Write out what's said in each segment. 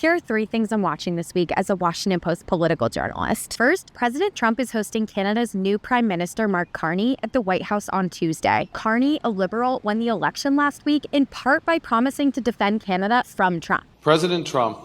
Here are 3 things I'm watching this week as a Washington Post political journalist. First, President Trump is hosting Canada's new Prime Minister Mark Carney at the White House on Tuesday. Carney, a Liberal, won the election last week in part by promising to defend Canada from Trump. President Trump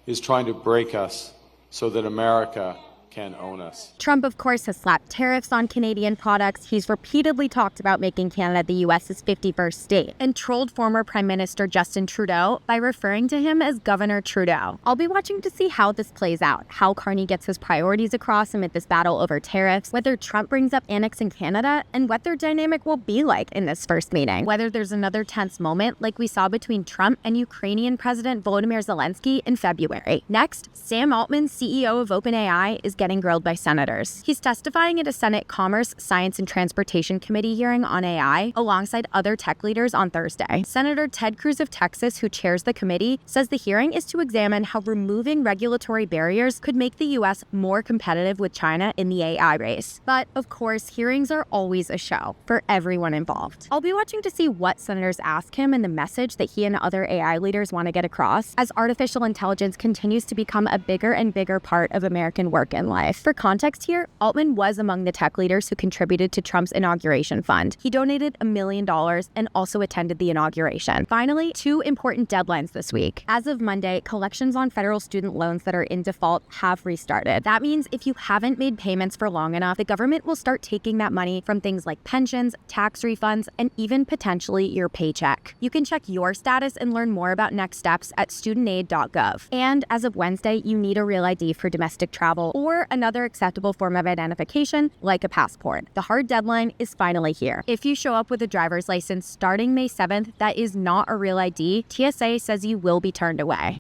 is trying to break us so that America can own us. Trump, of course, has slapped tariffs on Canadian products. He's repeatedly talked about making Canada the U.S.'s 51st state and trolled former Prime Minister Justin Trudeau by referring to him as Governor Trudeau. I'll be watching to see how this plays out, how Carney gets his priorities across amid this battle over tariffs, whether Trump brings up annexing Canada, and what their dynamic will be like in this first meeting. Whether there's another tense moment like we saw between Trump and Ukrainian President Volodymyr Zelensky in February. Next, Sam Altman, CEO of OpenAI, is getting grilled by senators. He's testifying at a Senate Commerce, Science, and Transportation Committee hearing on AI alongside other tech leaders on Thursday. Senator Ted Cruz of Texas, who chairs the committee, says the hearing is to examine how removing regulatory barriers could make the U.S. more competitive with China in the AI race. But, of course, hearings are always a show for everyone involved. I'll be watching to see what senators ask him and the message that he and other AI leaders want to get across as artificial intelligence continues to become a bigger and bigger part of American work and life. For context here, Altman was among the tech leaders who contributed to Trump's inauguration fund. He donated $1 million and also attended the inauguration. Finally, 2 important deadlines this week. As of Monday, collections on federal student loans that are in default have restarted. That means if you haven't made payments for long enough, the government will start taking that money from things like pensions, tax refunds, and even potentially your paycheck. You can check your status and learn more about next steps at studentaid.gov. And as of Wednesday, you need a real ID for domestic travel or another acceptable form of identification like a passport. The hard deadline is finally here. If you show up with a driver's license starting May 7th that is not a real ID, TSA says you will be turned away.